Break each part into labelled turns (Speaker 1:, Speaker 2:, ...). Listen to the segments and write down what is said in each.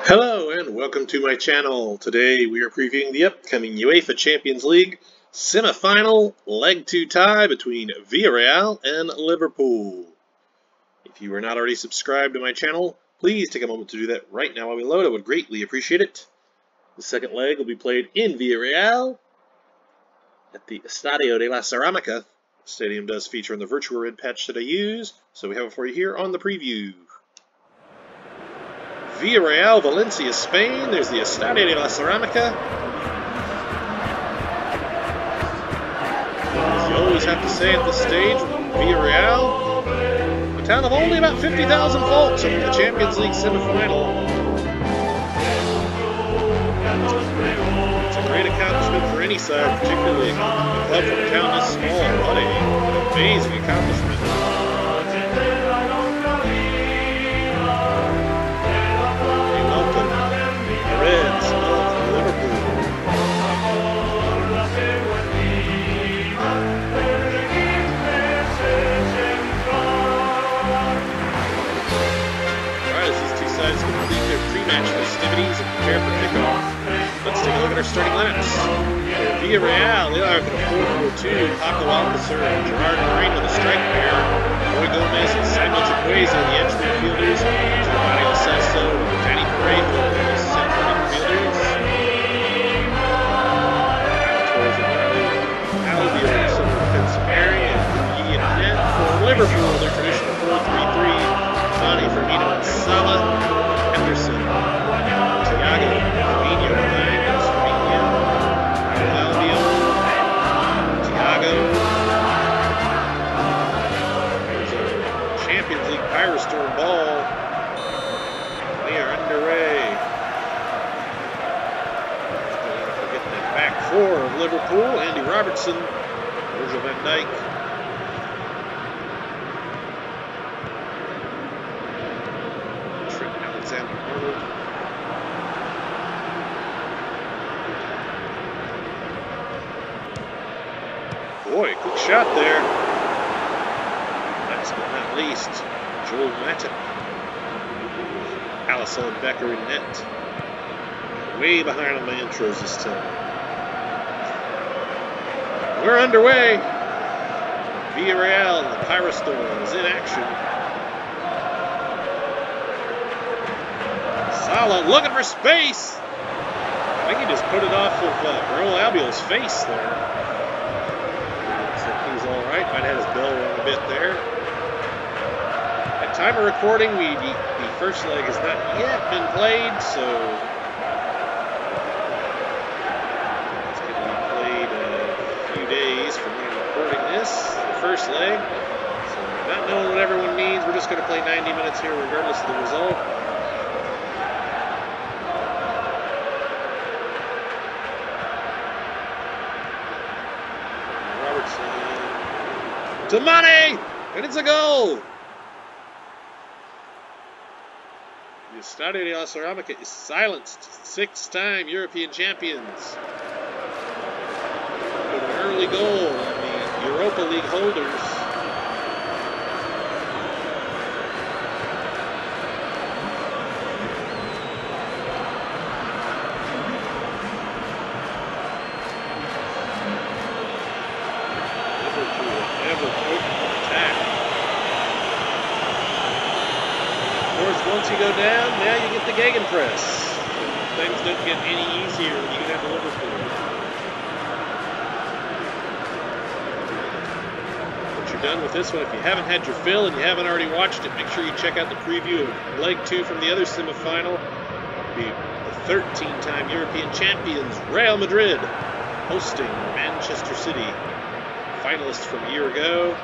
Speaker 1: Hello and welcome to my channel. Today we are previewing the upcoming UEFA Champions League semi-final leg 2 tie between Villareal and Liverpool. If you are not already subscribed to my channel, please take a moment to do that right now while we load. I would greatly appreciate it. The second leg will be played in Villareal at the Estadio de la Ceramica. The stadium does feature on the VirtuaRED Patch that I use, so we have it for you here on the preview. Villareal, Valencia, Spain. There's the Estadio de la Ceramica. As you always have to say at this stage, Villareal, a town of only about 50,000 folks in the Champions League semi-final. It's a great accomplishment for any side, particularly a club from a town this small. What an amazing accomplishment. Reds of Liverpool. Alright, as these two sides complete their pre-match festivities and prepare for kickoff, let's take a look at our starting lineups. For Villareal, they are the 4-4-2, Paco Alcacer and Gerard Moreno, the strike pair, Roy Gomez and Simon Chukwueze, the edge midfielders, Giovanni Celso and Danny Parejo, the central midfielders. For Liverpool, their traditional 4-3-3, Mane, Firmino, and Salah, Henderson, Thiago, Fabinho, Ramos, Fabinho, Albiol, Thiago. There's a Champions League Pyrostorm ball. We are underway. Getting that back four of Liverpool, Andy Robertson, Virgil van Dijk, boy, good shot there. Last but not least, Joel Matip. Alisson Becker in net. Way behind on my intros this time. We're underway. Villareal, the Pyrostorm, is in action. Salah looking for space. I think he just put it off of Raul Albiol's face there. Looks like he's all right. Might have his bell rung a bit there. At time of recording, the first leg has not yet been played, so it's going to be played a few days from when I'm recording this, the first leg. So not knowing what everyone means, we're just going to play 90 minutes here regardless of the result. To Mane, and it's a goal. The Estadio de la Ceramica is silenced. 6-time European champions. With an early goal on the Europa League holders. Once you go down, now you get the gegenpress. Things don't get any easier when you get to Liverpool. Once you're done with this one, if you haven't had your fill and you haven't already watched it, make sure you check out the preview of Leg 2 from the other semi-final. The 13-time European champions, Real Madrid, hosting Manchester City. Finalists from a year ago.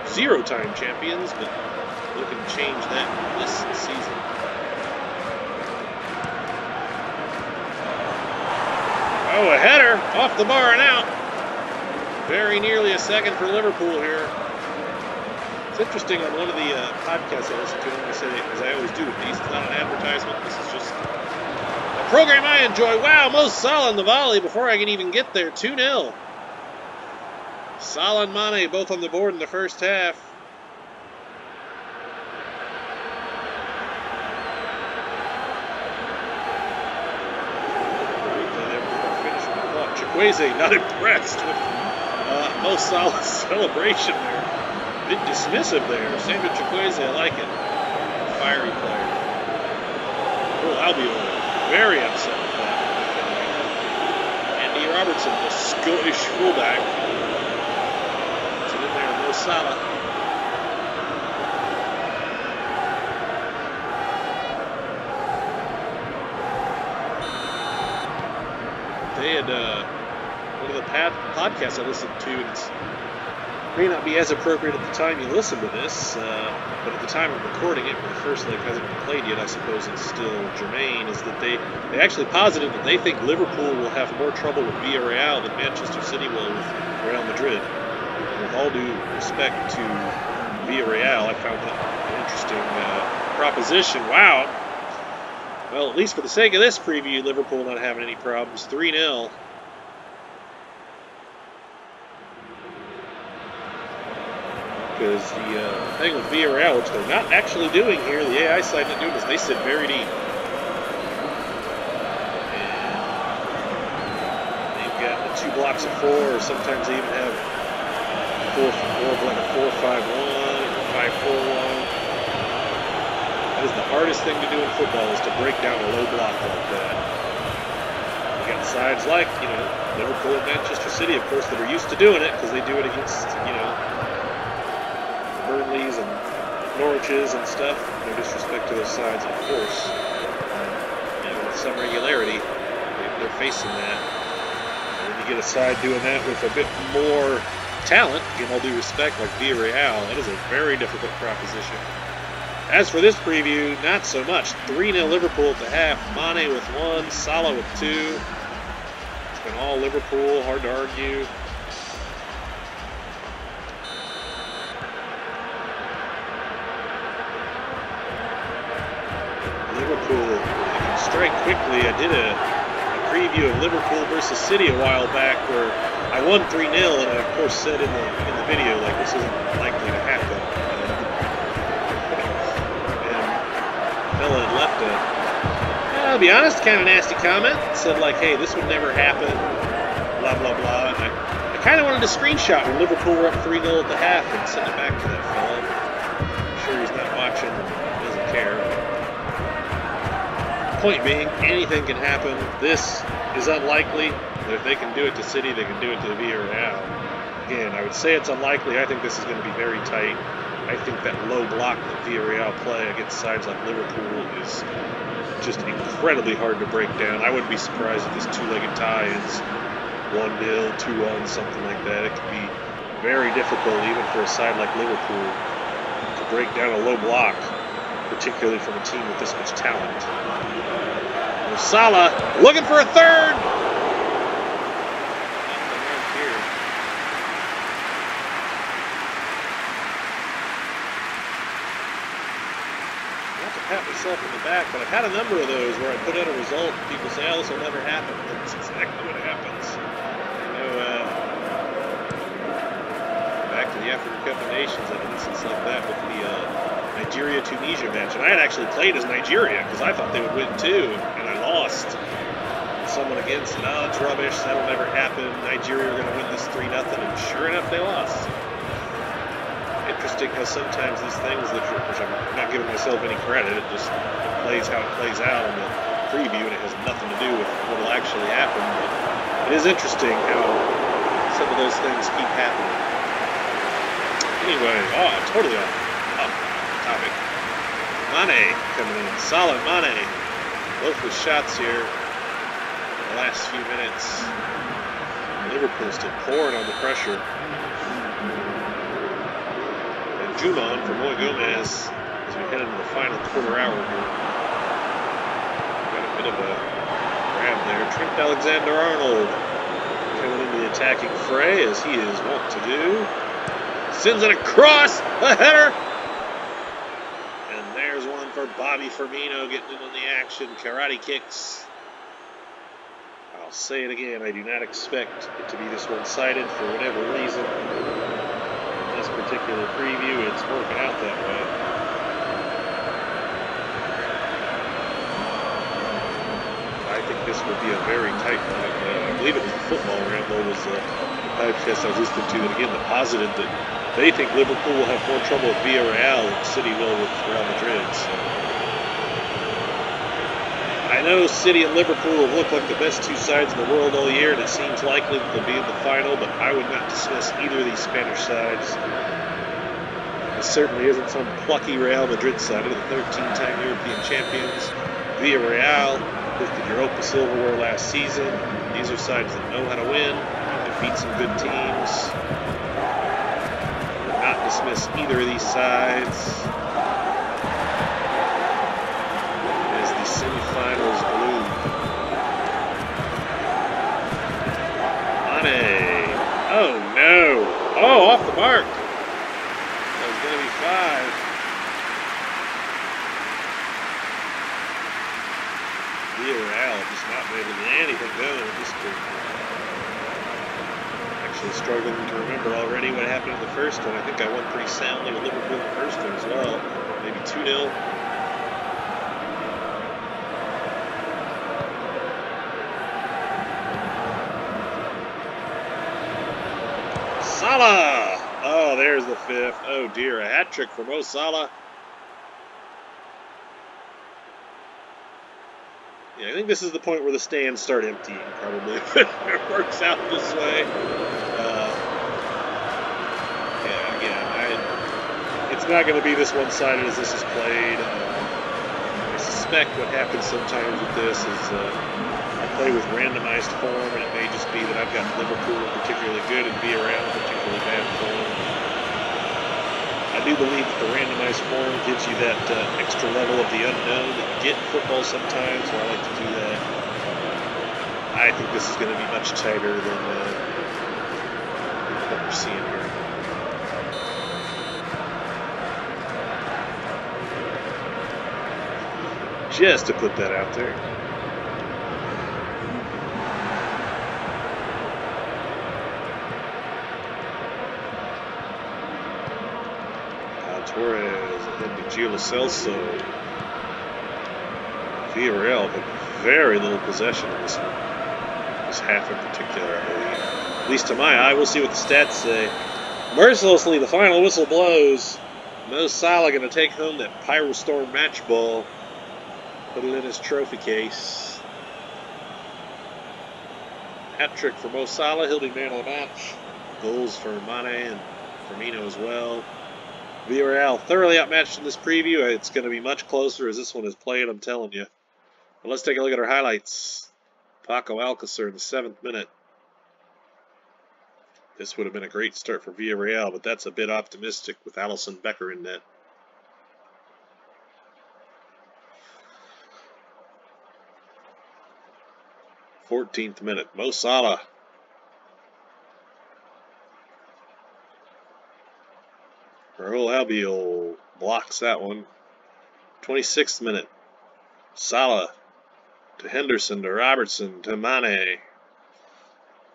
Speaker 1: 0-time champions, but looking to change that this season. Oh, a header off the bar and out. Very nearly a second for Liverpool here. It's interesting on one of the podcasts I listen to, I say, as I always do with these, it's not an advertisement, this is just a program I enjoy. Wow, Mo Salah on the volley before I can even get there. 2-0. Salah and Mane both on the board in the first half. Chukwueze not impressed with Mo Salah's celebration there. A bit dismissive there. Samuel Chukwueze, I like it. Fiery player. Oh, Albiol, very upset with that. Andy Robertson, the Scottish fullback. It's in there, Mo Salah. They had one of the podcasts I listened to, and it may not be as appropriate at the time you listen to this, but at the time of recording it, where the first leg hasn't been played yet, I suppose it's still germane, is that they actually posited that they think Liverpool will have more trouble with Villareal than Manchester City will with Real Madrid. And with all due respect to Villareal, I found that an interesting proposition. Wow. Well, at least for the sake of this preview, Liverpool not having any problems. 3-0. Because the thing with Villareal, which they're not actually doing here, the AI side not doing, is they sit very deep. And they've got the 2 blocks of 4, or sometimes they even have 4 like a 4-5-1 or 5-4-1. That is the hardest thing to do in football, is to break down a low block like that. You got sides like, Liverpool and Manchester City, of course, that are used to doing it, because they do it against, Burnleys and Norwiches and stuff. No disrespect to those sides, of course. With some regularity, they're facing that. And when you get a side doing that with a bit more talent, again, all due respect, like Villareal, that is a very difficult proposition. As for this preview, not so much. 3-0 Liverpool at the half. Mane with 1, Salah with 2. It's been all Liverpool, hard to argue. Liverpool can strike quickly. I did a preview of Liverpool versus City a while back where I won 3-0, and I of course said in the video, like, this isn't likely to happen. Fella had left I'll be honest, kind of nasty comment. Said like, hey, this would never happen, blah, blah, blah. And I kind of wanted to screenshot when Liverpool were up 3-0 at the half and send it back to that fella. I'm sure he's not watching, doesn't care. Point being, anything can happen. This is unlikely, but if they can do it to City, they can do it to Villareal. Again, I would say it's unlikely. I think this is going to be very tight. I think that low block that Villareal play against sides like Liverpool is just incredibly hard to break down. I wouldn't be surprised if this 2-legged tie is 1-0, 2-1, something like that. It could be very difficult, even for a side like Liverpool, to break down a low block, particularly from a team with this much talent. Well, Salah looking for a third. Pat myself in the back, but I've had a number of those where I put out a result and people say, oh, this will never happen. That's exactly what happens. Back to the African Cup of Nations, I had an instance like that with the Nigeria-Tunisia match. And I had actually played as Nigeria because I thought they would win too, and I lost. And someone again said, oh, it's rubbish, that'll never happen. Nigeria are going to win this 3-0, and sure enough, they lost. Interesting how sometimes these things, which I'm not giving myself any credit, it just plays how it plays out in the preview, and it has nothing to do with what will actually happen. But it is interesting how some of those things keep happening. Anyway, totally off topic. Mane coming in, solid Mane. Both with shots here in the last few minutes. Liverpool still pouring on the pressure. Juman for Moy Gomez as we head into the final quarter hour here. Got a bit of a grab there. Trent Alexander-Arnold coming into the attacking fray as he is wont to do. Sends it across, a header! And there's one for Bobby Firmino getting in on the action. Karate kicks. I'll say it again, I do not expect it to be this one-sided for whatever reason. This particular preview, it's working out that way. I think this will be a very tight one. And, I believe it was the Football Ramble was the podcast I was listening to that again that posited that they think Liverpool will have more trouble with Villareal than City will with Real Madrid. So I know City and Liverpool have looked like the best two sides in the world all year, and it seems likely that they'll be in the final, but I would not dismiss either of these Spanish sides. It certainly isn't some plucky Real Madrid side of the 13-time European champions. Villareal lifted Europa silverware last season. These are sides that know how to win, defeat some good teams. Would not dismiss either of these sides. As the semifinals bloom. Mane. Oh no! Oh, off the mark! That was going to be 5. Villareal just not able to get anything going at this point. Actually struggling to remember already what happened in the first one. I think I won pretty soundly with Liverpool in the first one as well. Maybe 2-0. Salah! Oh, there's the 5th. Oh dear, a hat trick for Mo Salah. Yeah, I think this is the point where the stands start emptying, probably, when it works out this way. Yeah, again, it's not going to be this one-sided as this is played. I suspect what happens sometimes with this is I play with randomized form, and it may just be that I've got Liverpool particularly good and Villareal particularly bad form. I do believe that the randomized form gives you that extra level of the unknown that you get in football sometimes, so I like to do that. I think this is going to be much tighter than what we're seeing here. Just to put that out there. Torres ahead to Gio Lo Celso. Villareal had very little possession in this one. This half in particular, I believe. At least to my eye, we'll see what the stats say. Mercilessly, the final whistle blows. Mo Salah going to take home that Pyrostorm match ball. Put it in his trophy case. Hat trick for Mo Salah. He'll be man of the match. Goals for Mane and Firmino as well. Villareal thoroughly outmatched in this preview. It's going to be much closer as this one is played, I'm telling you. But let's take a look at our highlights. Paco Alcacer in the 7th minute. This would have been a great start for Villareal, but that's a bit optimistic with Alisson Becker in net. th minute, Mo Salah. Raul Albiol blocks that one. 26th minute. Salah to Henderson to Robertson to Mane.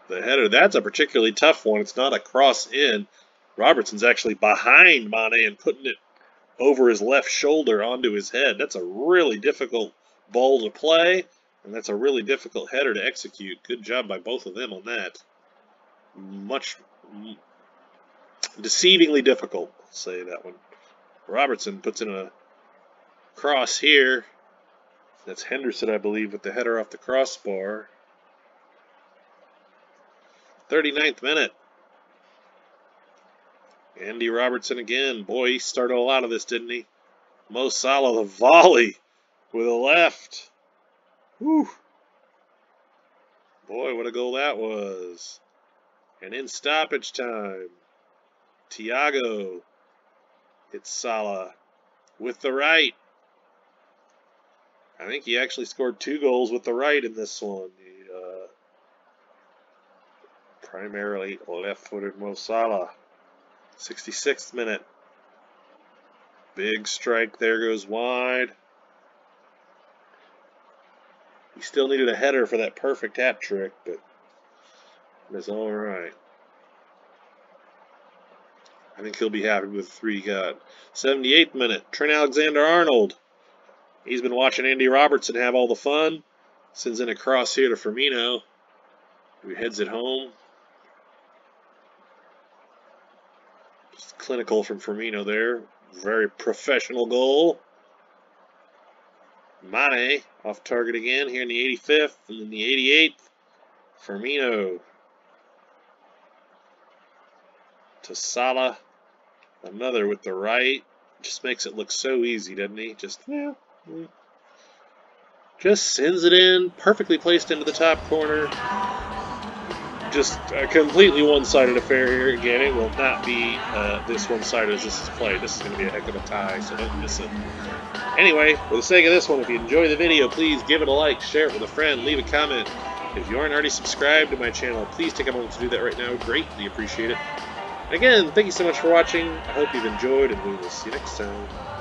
Speaker 1: The header, that's a particularly tough one. It's not a cross in. Robertson's actually behind Mane and putting it over his left shoulder onto his head. That's a really difficult ball to play, and that's a really difficult header to execute. Good job by both of them on that. Much deceivingly difficult, I'll say that one. Robertson puts in a cross here. That's Henderson, I believe, with the header off the crossbar. 39th minute. Andy Robertson again. Boy, he started a lot of this, didn't he? Mo Salah, the volley with a left. Whew. Boy, what a goal that was. And in stoppage time, Thiago hits Salah with the right. I think he actually scored 2 goals with the right in this one. Primarily left-footed Mo Salah. 66th minute. Big strike there, goes wide. He still needed a header for that perfect hat trick, but it's all right. I think he'll be happy with the 3 he got. 78th minute. Trent Alexander-Arnold. He's been watching Andy Robertson have all the fun. Sends in a cross here to Firmino, who heads it home. Just clinical from Firmino there. Very professional goal. Mane off target again here in the 85th, and then the 88th. Firmino to Salah. Another with the right. Just makes it look so easy, doesn't he? Just sends it in, perfectly placed into the top corner. Just a completely one-sided affair here. Again, it will not be this one-sided as this is played. This is going to be a heck of a tie, so don't miss it. Anyway, for the sake of this one, if you enjoy the video, please give it a like, share it with a friend, leave a comment. If you aren't already subscribed to my channel, please take a moment to do that right now. Greatly appreciate it. Again, thank you so much for watching. I hope you've enjoyed, and we will see you next time.